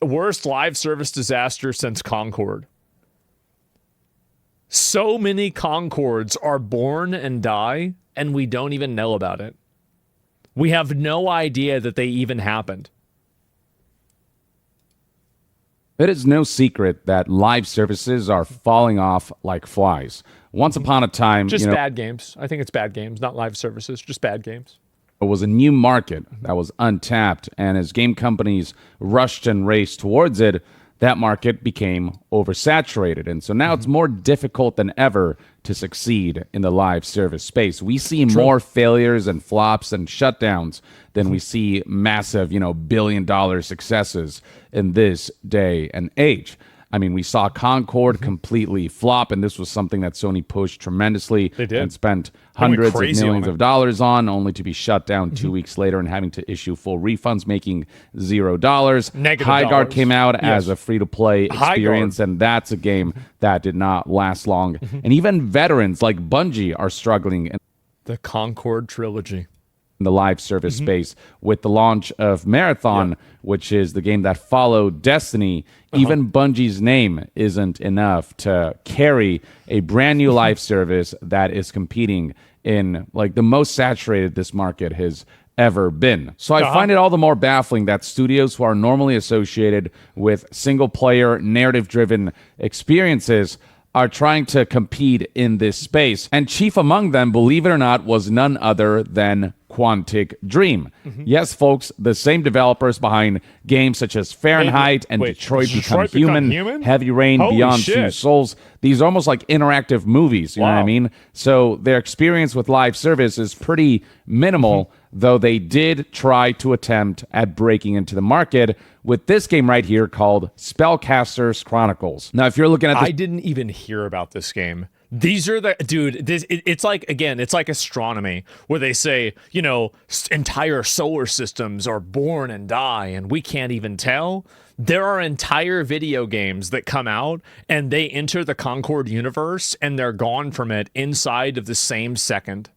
Worst live service disaster since Concord. So many Concords are born and die, and we don't even know about it. We have no idea that they even happened. It is no secret that live services are falling off like flies. Once upon a time, just bad games. I think it's bad games, not live services, just bad games. It was a new market that was untapped, and as game companies rushed and raced towards it, that market became oversaturated. And so now it's more difficult than ever to succeed in the live service space. We see more failures and flops and shutdowns than we see massive, billion-dollar successes in this day and age. I mean, we saw Concord completely flop, and this was something that Sony pushed tremendously and spent hundreds of millions of dollars on, only to be shut down 2 weeks later and having to issue full refunds, making $0. Negative Highguard dollars. came out as a free-to-play experience, and that's a game that did not last long. And even veterans like Bungie are struggling in the Concord trilogy. The live service space with the launch of Marathon, which is the game that followed Destiny. Even Bungie's name isn't enough to carry a brand new live service that is competing in like the most saturated this market has ever been. So I find it all the more baffling that studios who are normally associated with single player narrative driven experiences are trying to compete in this space. And chief among them, believe it or not, was none other than Quantic Dream. Yes, folks, the same developers behind games such as Fahrenheit and Detroit Become Human, Heavy Rain, Beyond Two Souls. These are almost like interactive movies, you know what I mean? So their experience with live service is pretty minimal, though they did try to attempt at breaking into the market with this game right here called Spellcasters Chronicles. Now, if you're looking at I didn't even hear about this game. These are the dude. It's like, again, it's like astronomy where they say, entire solar systems are born and die, and we can't even tell. There are entire video games that come out and they enter the Concord universe and they're gone from it inside of the same second.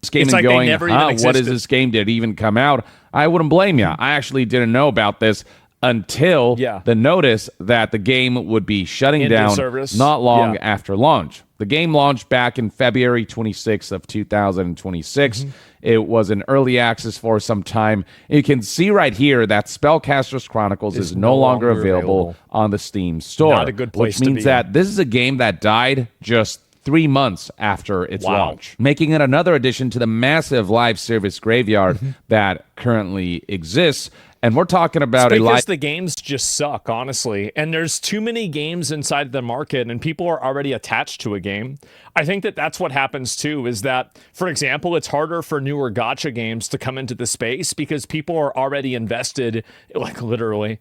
This game and going, what is this game? Did it even come out? I wouldn't blame you. I actually didn't know about this until the notice that the game would be shutting down not long after launch. The game launched back in February 26th of 2026. It was in early access for some time. You can see right here that Spellcasters Chronicles is no longer available on the Steam store. Not a good place which means that this is a game that died just 3 months after its launch, making it another addition to the massive live service graveyard that currently exists. And we're talking about because the games just suck, honestly. And there's too many games inside the market and people are already attached to a game. I think that that's what happens too, is that, for example, it's harder for newer gacha games to come into the space because people are already invested, like literally,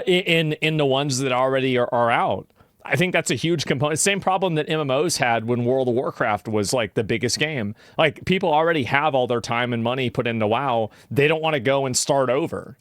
in the ones that already are out. I think that's a huge component. Same problem that MMOs had when World of Warcraft was like the biggest game. Like people already have all their time and money put into WoW. They don't want to go and start over.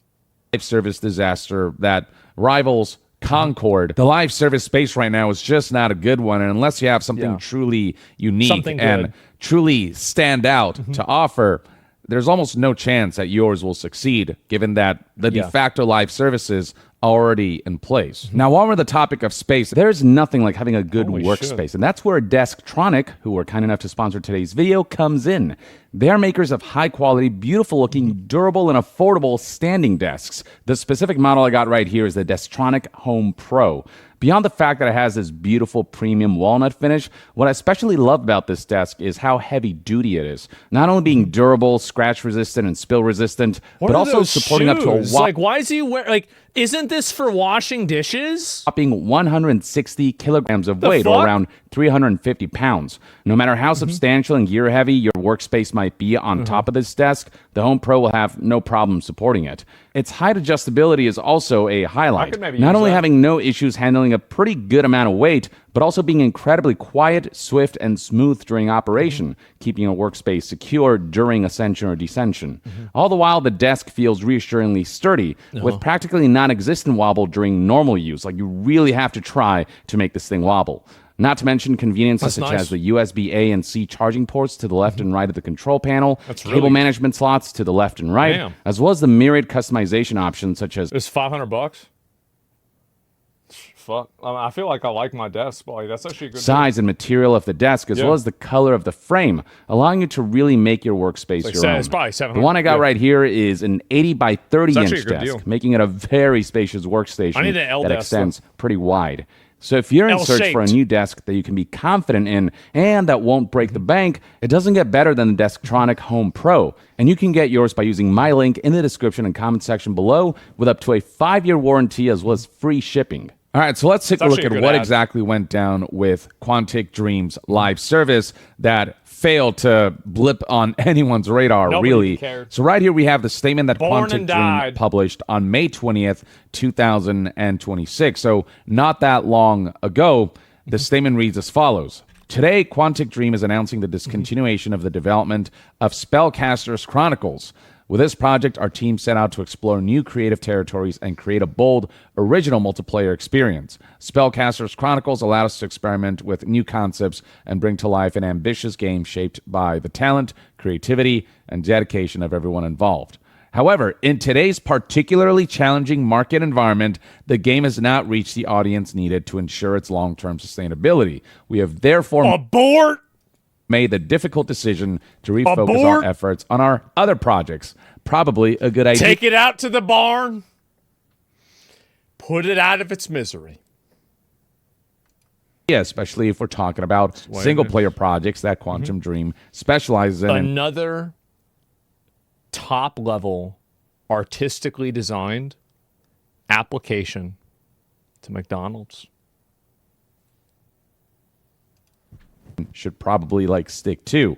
Live service disaster that rivals Concord. The live service space right now is just not a good one, and unless you have something truly unique and truly stand out to offer, there's almost no chance that yours will succeed, given that the de facto live services already in place. Now, while we're on the topic of space, there's nothing like having a good workspace, and that's where Desktronic, who were kind enough to sponsor today's video, comes in. They are makers of high-quality, beautiful-looking, durable, and affordable standing desks. The specific model I got right here is the Desktronic Home Pro. Beyond the fact that it has this beautiful premium walnut finish, what I especially love about this desk is how heavy-duty it is. Not only being durable, scratch-resistant, and spill-resistant, but also supporting up to a like, why is he wearing, like, isn't this for washing dishes? Whopping 160 kilograms of weight, or around 350 pounds. No matter how substantial and gear-heavy your workspace might be on top of this desk, the Home Pro will have no problem supporting it. Its height adjustability is also a highlight. Not only having no issues handling a pretty good amount of weight, but also being incredibly quiet, swift, and smooth during operation, keeping a workspace secure during ascension or descension. All the while, the desk feels reassuringly sturdy, with practically non-existent wobble during normal use. Like, you really have to try to make this thing wobble. Not to mention conveniences such nice. as the USB-A and C charging ports to the left and right of the control panel, cable really- management slots to the left and right, Damn. as well as the myriad customization options such as It's $500. Fuck. I feel like I like my desk, but like, that's actually a good. size and material of the desk, as well as the color of the frame, allowing you to really make your workspace your own. It's probably $700. The one I got right here is an 80 by 30 It's actually inch a good desk, deal. making it a very spacious workstation I need an L that desk, extends pretty wide. So if you're in search for a L-shaped. new desk that you can be confident in and that won't break the bank, it doesn't get better than the Desktronic Home Pro. And you can get yours by using my link in the description and comment section below with up to a 5-year warranty as well as free shipping. All right, so let's take a look actually at a good what ad. exactly went down with Quantic Dream's live service that failed to blip on anyone's radar, Nobody really. cared. So right here we have the statement that Born Quantic and Dream died. published on May 20th, 2026. So not that long ago, the statement reads as follows. Today, Quantic Dream is announcing the discontinuation of the development of Spellcasters Chronicles. With this project, our team set out to explore new creative territories and create a bold, original multiplayer experience. Spellcasters Chronicles allowed us to experiment with new concepts and bring to life an ambitious game shaped by the talent, creativity, and dedication of everyone involved. However, in today's particularly challenging market environment, the game has not reached the audience needed to ensure its long-term sustainability. We have therefore Abort. made the difficult decision to refocus Abort. our efforts on our other projects. Probably a good idea. Take it out to the barn. Put it out of its misery. Yeah, especially if we're talking about single-player projects that Quantum Dream specializes in. Another top-level, artistically designed application to McDonald's. Should probably stick to.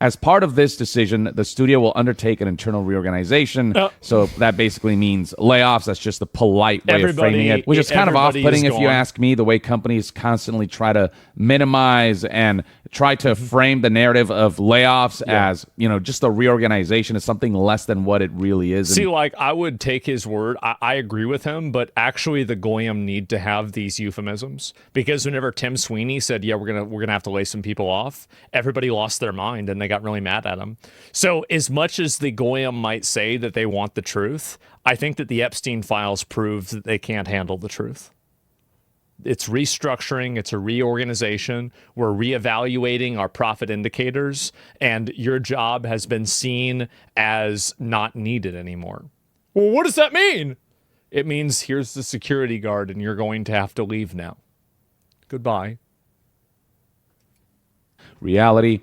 As part of this decision, the studio will undertake an internal reorganization. So that basically means layoffs. That's just the polite way of framing it, which is kind of off-putting if you ask me, the way companies constantly try to minimize and try to frame the narrative of layoffs as, just a reorganization is something less than what it really is. See, I would take his word. I agree with him, but actually the Goyim need to have these euphemisms because whenever Tim Sweeney said, yeah, we're gonna have to lay some people off, everybody lost their mind and they got really mad at him. So as much as the Goyim might say that they want the truth, I think that the Epstein files prove that they can't handle the truth. It's restructuring. It's a reorganization. We're reevaluating our profit indicators, and your job has been seen as not needed anymore. Well, what does that mean? It means here's the security guard, and you're going to have to leave now. Goodbye. Reality.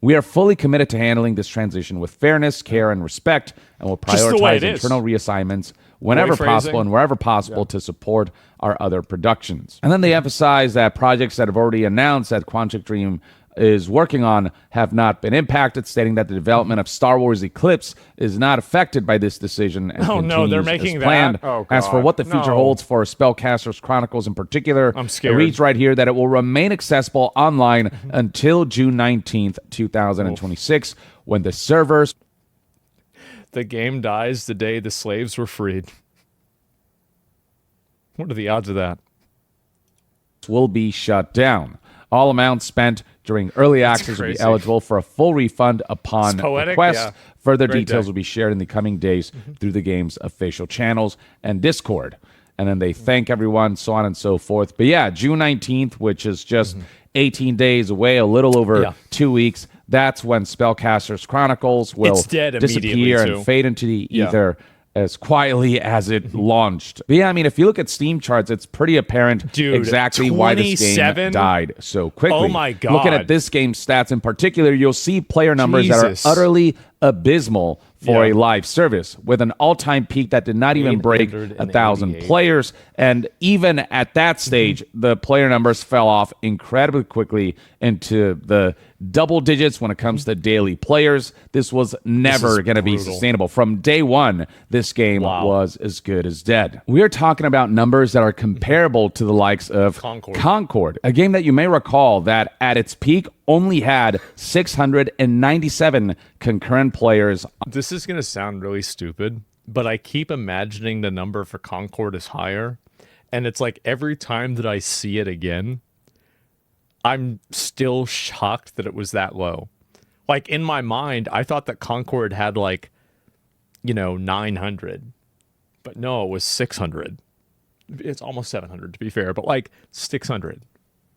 We are fully committed to handling this transition with fairness, care, and respect, and will Just the way prioritize it is. internal reassignments whenever phrasing. possible and wherever possible to support our other productions. And then they emphasize that projects that have already announced that Quantic Dream is working on have not been impacted, stating that the development of Star Wars Eclipse is not affected by this decision and Oh, no, they're continues making as that? planned. Oh, As for God. what the future No. holds for Spellcasters Chronicles in particular, I'm it scared. reads right here that it will remain accessible online until June 19th, 2026, when the servers The game dies the day the slaves were freed. What are the odds of that? will be shut down. All amounts spent during early access will be crazy. eligible for a full refund upon It's poetic, request. yeah. Further Great details day. will be shared in the coming days through the game's official channels and Discord. And then they thank everyone, so on and so forth. But yeah, June 19th, which is just 18 days away, a little over 2 weeks, that's when Spellcasters Chronicles will It's dead immediately, disappear too. and fade into the Yeah. ether as quietly as it launched. But yeah, I mean, if you look at Steam charts, it's pretty apparent Dude, exactly why this game 27? died so quickly. Oh my God. Looking at this game's stats in particular, you'll see player numbers Jesus. that are utterly abysmal for Yeah. a live service, with an all-time peak that did not even break 1,000 888. players. And even at that stage, the player numbers fell off incredibly quickly into the double digits when it comes to daily players. This was never going to be brutal. sustainable. From day one, this game Wow. was as good as dead. We are talking about numbers that are comparable to the likes of Concord, a game that you may recall that at its peak only had 697 concurrent players. This is going to sound really stupid, but I keep imagining the number for Concord is higher. And it's like every time that I see it again, I'm still shocked that it was that low. Like, in my mind, I thought that Concord had, like, 900. But no, it was 600. It's almost 700, to be fair, but, like, 600.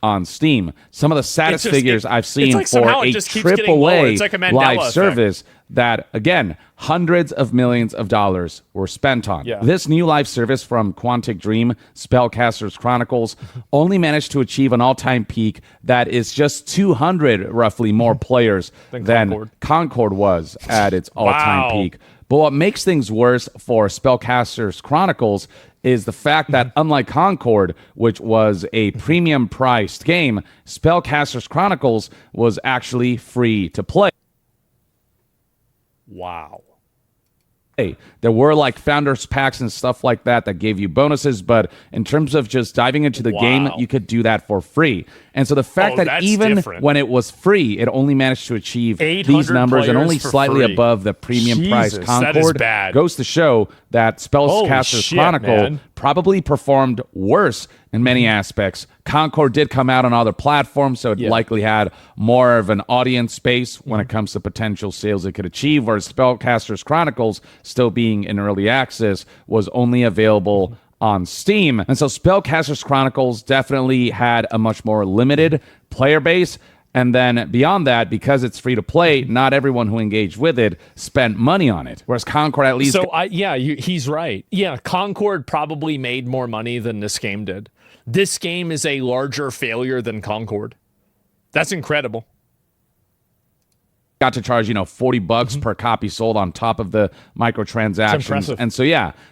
On Steam. Some of the saddest figures I've seen like for a AAA like a Mandela live effect. service that, again, hundreds of millions of dollars were spent on. Yeah. This new live service from Quantic Dream, Spellcasters Chronicles, only managed to achieve an all-time peak that is just 200 roughly more players than Concord was at its all-time peak. But what makes things worse for Spellcasters Chronicles is the fact that, unlike Concord, which was a premium priced game, Spellcasters Chronicles was actually free to play. Wow. There were like founders packs and stuff like that gave you bonuses, but in terms of just diving into the game, you could do that for free. And so the fact that even when it was free, it only managed to achieve these numbers and only slightly above the premium price Concord goes to show that Spellcasters Chronicle probably performed worse in many aspects. Concord did come out on other platforms, so it likely had more of an audience base when it comes to potential sales it could achieve, whereas Spellcasters Chronicles, still being in early access, was only available on Steam. And so Spellcasters Chronicles definitely had a much more limited player base. And then beyond that, because it's free to play, not everyone who engaged with it spent money on it. Whereas Concord at least... So, he's right. Yeah, Concord probably made more money than this game did. This game is a larger failure than Concord. That's incredible. Got to charge, $40 per copy sold on top of the microtransactions. And so,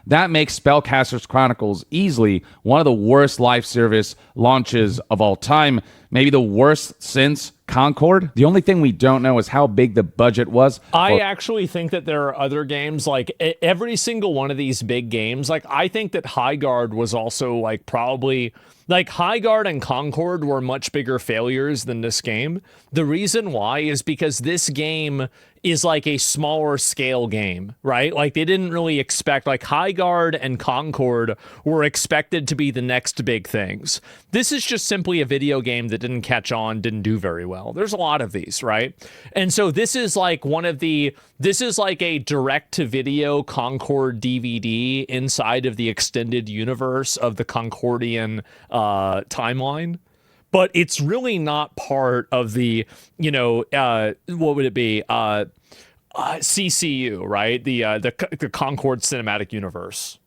that makes Spellcasters Chronicles easily one of the worst live service launches of all time. Maybe the worst since Concord. The only thing we don't know is how big the budget was. I actually think that there are other games, like every single one of these big games. Like, I think that Highguard was also like probably... Like, Highguard and Concord were much bigger failures than this game. The reason why is because this game is like a smaller scale game, right? Like, they didn't really expect, like, Highguard and Concord were expected to be the next big things. This is just simply a video game that didn't catch on, didn't do very well. There's a lot of these, right? And so this is like this is like a direct-to-video Concord DVD inside of the extended universe of the Concordian timeline. But it's really not part of the, what would it be? CCU, right? The Concord Cinematic Universe.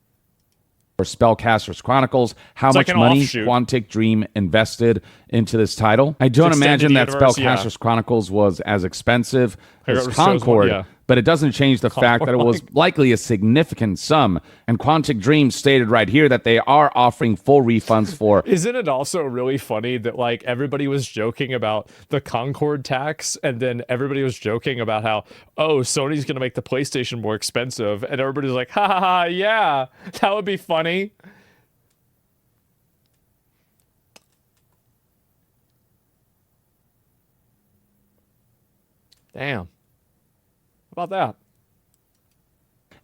For Spellcasters Chronicles, how much money Quantic Dream invested into this title? I don't imagine that Spellcasters Chronicles was as expensive as Concord, but it doesn't change the fact that it was likely a significant sum. And Quantic Dream stated right here that they are offering full refunds for... Isn't it also really funny that, like, everybody was joking about the Concord tax, and then everybody was joking about how, Sony's going to make the PlayStation more expensive, and everybody's like, ha ha ha, yeah, that would be funny. Damn. How about that?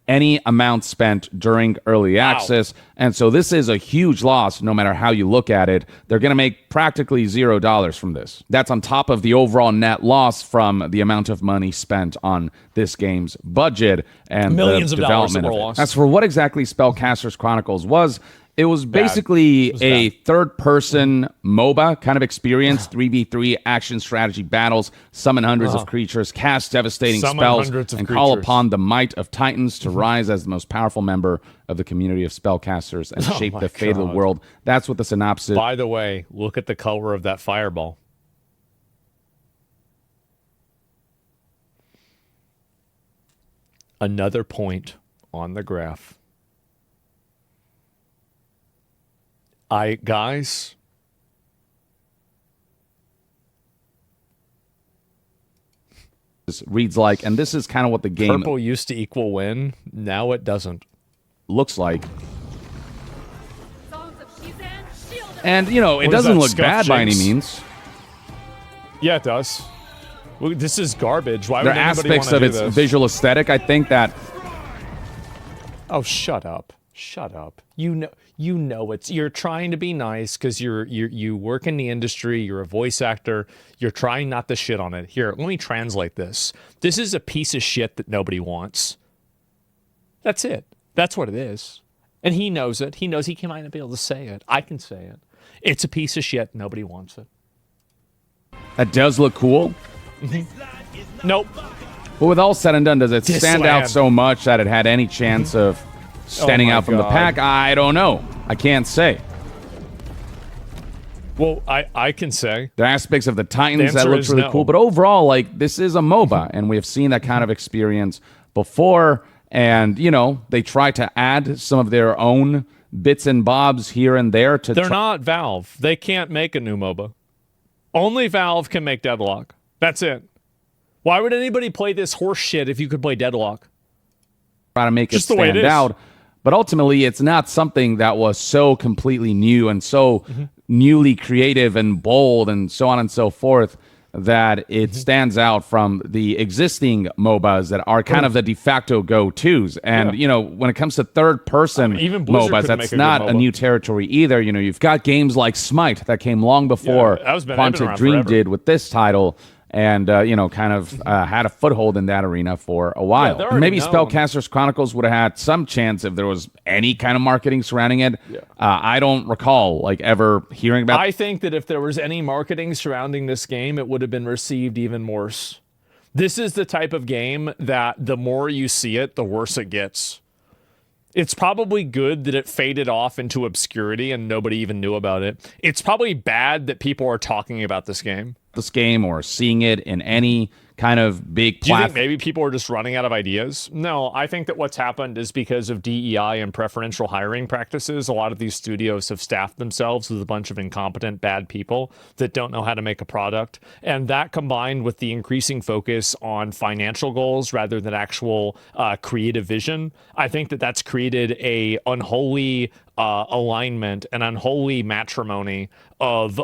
Any amount spent during early access. And so this is a huge loss no matter how you look at it. They're going to make practically $0 from this. That's on top of the overall net loss from the amount of money spent on this game's budget and millions the of dollars development that were of it. lost. As for what exactly Spellcasters Chronicles was, it was basically a third-person MOBA kind of experience, 3v3 action strategy battles, summon hundreds of creatures, cast devastating spells, and call upon the might of Titans to rise as the most powerful member of the community of spellcasters and shape the fate of the world. That's what the synopsis... By the way, look at the color of that fireball. Another point on the graph. Guys, this reads like, and this is kind of what the game purple used to equal win. Now it doesn't. Looks like. And, it doesn't look bad by any means. Yeah, it does. Well, this is garbage. Why there would are anybody aspects want to of do its this? visual aesthetic, I think that... Oh, shut up. Shut up. You're trying to be nice because you work in the industry, you're a voice actor, you're trying not to shit on it. Here, let me translate this. This is a piece of shit that nobody wants. That's it. That's what it is. And he knows it. He knows he might not be able to say it. I can say it. It's a piece of shit. Nobody wants it. That does look cool. Nope. But with all said and done, does it stand out so much that it had any chance of standing out from the pack? I don't know. I can't say. Well, I can say. There are aspects of the Titans that looks really cool, but overall, like, this is a MOBA, and we have seen that kind of experience before, and, you know, they try to add some of their own bits and bobs here and there to... They're not Valve. They can't make a new MOBA. Only Valve can make Deadlock. That's it. Why would anybody play this horse shit if you could play Deadlock? Try to make it stand out. But ultimately, it's not something that was so completely new and so newly creative and bold and so on and so forth that it stands out from the existing MOBAs that are kind of the de facto go-tos. And, you know, when it comes to third-person MOBAs, that's not a new territory either. You know, you've got games like Smite that came long before Quantic Dream did with this title. And, you know, kind of had a foothold in that arena for a while. Yeah, maybe Spellcasters Chronicles would have had some chance if there was any kind of marketing surrounding it. Yeah. I don't recall, like, ever hearing about I think that if there was any marketing surrounding this game, it would have been received even worse. This is the type of game that the more you see it, the worse it gets. It's probably good that it faded off into obscurity and nobody even knew about it. It's probably bad that people are talking about this game. Or seeing it in any kind of big platform. Do you think maybe people are just running out of ideas? No, I think that what's happened is because of DEI and preferential hiring practices, a lot of these studios have staffed themselves with a bunch of incompetent, bad people that don't know how to make a product. And that combined with the increasing focus on financial goals rather than actual creative vision, I think that that's created a unholy alignment, an unholy matrimony of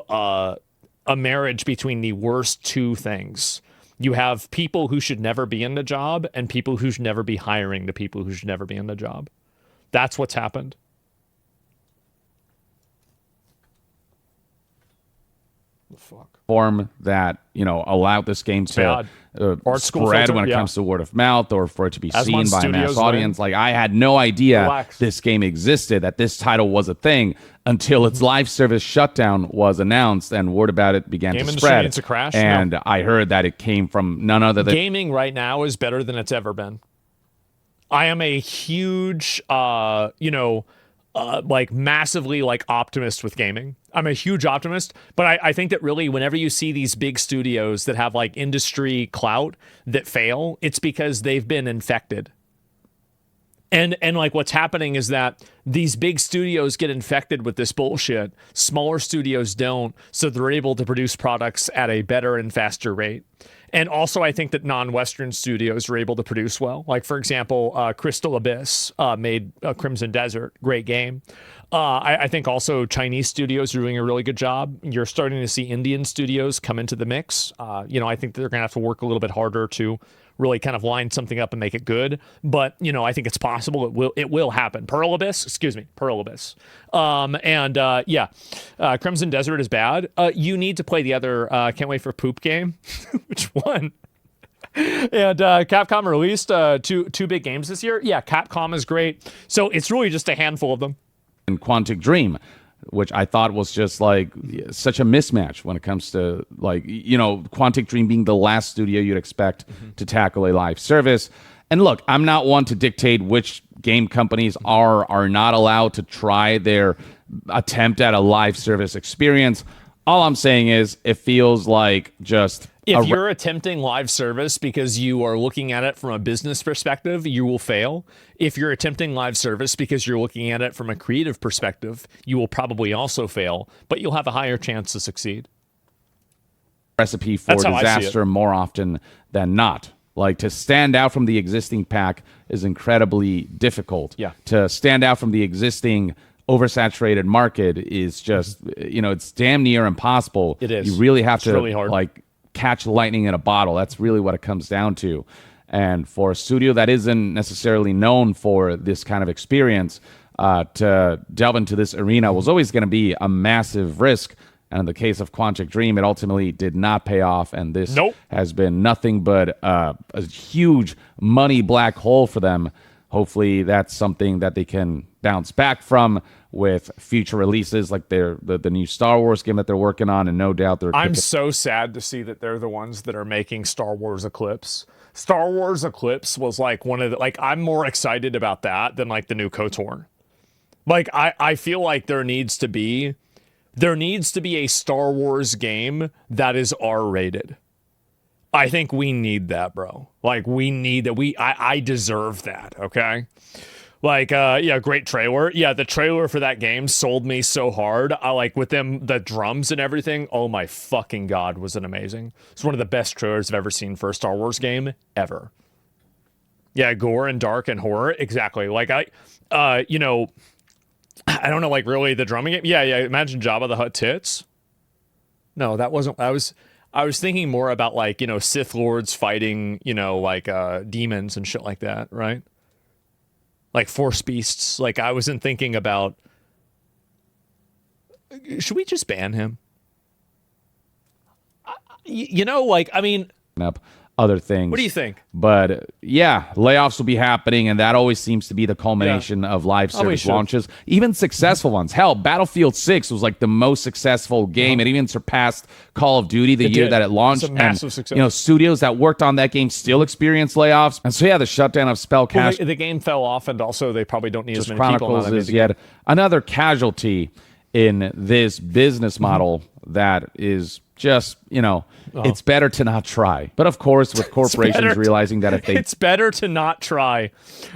a marriage between the worst two things. You have people who should never be in the job and people who should never be hiring the people who should never be in the job. That's what's happened. The fuck? Form that, you know, allowed this game to spread when it comes to word of mouth or for it to be seen by a mass audience. Like, I had no idea this game existed, that this title was a thing until its live service shutdown was announced and word about it began to spread. It's a crash. And I heard that it came from none other than... Gaming right now is better than it's ever been. I am a huge, like massively like optimist with gaming. I'm a huge optimist, but I think that really whenever you see these big studios that have like industry clout that fail, it's because they've been infected. And like what's happening is that these big studios get infected with this bullshit. Smaller studios don't, so they're able to produce products at a better and faster rate. And also, I think that non-Western studios are able to produce well. Like, for example, Crystal Abyss made Crimson Desert, great game. I think also Chinese studios are doing a really good job. You're starting to see Indian studios come into the mix. I think they're going to have to work a little bit harder to really kind of line something up and make it good. But, I think it's possible. It will happen. Pearl Abyss. Crimson Desert is bad. You need to play the other Can't Wait for Poop game. Which one? And Capcom released two big games this year. Yeah, Capcom is great. So it's really just a handful of them. And Quantic Dream, which I thought was just like such a mismatch when it comes to Quantic Dream being the last studio you'd expect to tackle a live service. And look, I'm not one to dictate which game companies are not allowed to try their attempt at a live service experience. All I'm saying is it feels like just... If you're attempting live service because you are looking at it from a business perspective, you will fail. If you're attempting live service because you're looking at it from a creative perspective, you will probably also fail, but you'll have a higher chance to succeed. Recipe for disaster more often than not. Like, to stand out from the existing pack is incredibly difficult. Yeah. To stand out from the existing oversaturated market is just, it's damn near impossible. It is. You really have to really hard. Catch lightning in a bottle. That's really what it comes down to. And for a studio that isn't necessarily known for this kind of experience, to delve into this arena was always going to be a massive risk. And in the case of Quantic Dream, it ultimately did not pay off. And this has been nothing but a huge money black hole for them. Hopefully that's something that they can bounce back from with future releases like the new Star Wars game that they're working on. And no doubt I'm so sad to see that they're the ones that are making Star Wars Eclipse. Star Wars Eclipse was like one of the, like, I'm more excited about that than like the new KOTOR. Like, I feel like there needs to be a Star Wars game that is R-rated. I think we need that, bro. Like, we need that. I deserve that, okay? Like, yeah, great trailer. Yeah, the trailer for that game sold me so hard. I like, with them, the drums and everything. Oh my fucking God, was it amazing. It's one of the best trailers I've ever seen for a Star Wars game, ever. Yeah, gore and dark and horror. Exactly. Like, you know, I don't know, like, really, the drumming game? Yeah, imagine Jabba the Hutt tits. No, that wasn't, I was thinking more about, like, you know, Sith Lords fighting, you know, like, demons and shit like that, right? Like, Force Beasts. Like, I wasn't thinking about, should we just ban him? You know, like, I mean... Up other things. What do you think? But yeah, layoffs will be happening, and that always seems to be the culmination of live service launches, even successful ones. Hell, Battlefield 6 was like the most successful game. It even surpassed Call of Duty the year that it launched. It's a massive success. You know, studios that worked on that game still experienced layoffs. And so yeah, the shutdown of Spellcast. Well, the game fell off, and also they probably don't need as many Chronicles people. Is yet another casualty in this business model that is just, you know, it's better to not try. But of course, with corporations realizing that if they... It's better to not try.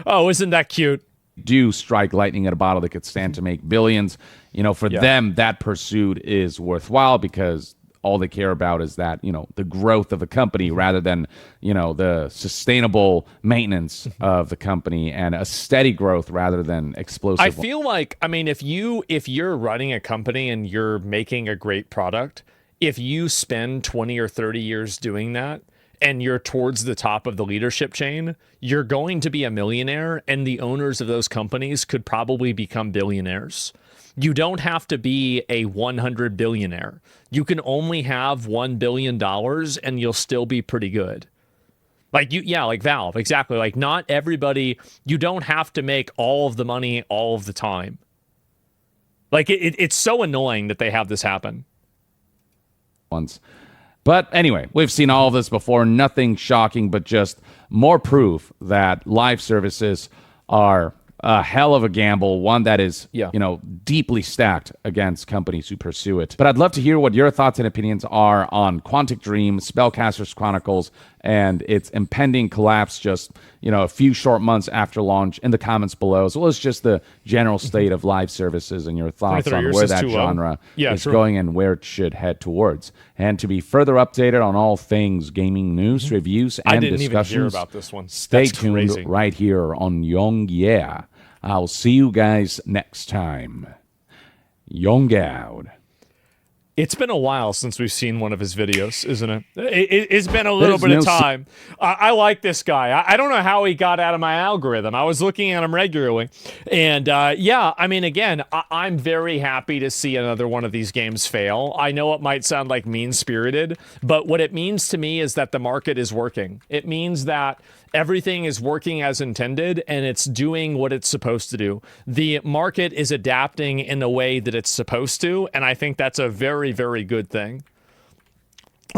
Oh, isn't that cute? Do strike lightning at a bottle that could stand to make billions. You know, for them, that pursuit is worthwhile because all they care about is that, you know, the growth of the company rather than, you know, the sustainable maintenance of the company and a steady growth rather than explosive. I feel like, I mean, if you're running a company and you're making a great product, if you spend 20 or 30 years doing that and you're towards the top of the leadership chain, you're going to be a millionaire, and the owners of those companies could probably become billionaires. You don't have to be a 100 billionaire. You can only have $1 billion and you'll still be pretty good. Like like Valve, exactly. Like, not everybody, you don't have to make all of the money all of the time. Like, it's so annoying that they have this happen. Once. But anyway, we've seen all of this before. Nothing shocking, but just more proof that live services are a hell of a gamble, one that is, you know, deeply stacked against companies who pursue it. But I'd love to hear what your thoughts and opinions are on Quantic Dream, Spellcasters Chronicles, and its impending collapse just, you know, a few short months after launch in the comments below, as well as just the general state of live services and your thoughts on where that genre is going and where it should head towards. And to be further updated on all things gaming news, reviews, and discussions, even hear about this one. Stay tuned right here on Young Yeah. I'll see you guys next time. Young out. It's been a while since we've seen one of his videos, isn't it? It's been a little bit of time. I like this guy. I don't know how he got out of my algorithm. I was looking at him regularly. And yeah, I mean, again, I'm very happy to see another one of these games fail. I know it might sound like mean-spirited, but what it means to me is that the market is working. It means that everything is working as intended, and it's doing what it's supposed to do. The market is adapting in the way that it's supposed to, and I think that's a very, very good thing.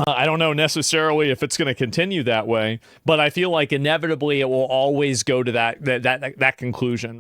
I don't know necessarily if it's going to continue that way, but I feel like inevitably it will always go to that conclusion.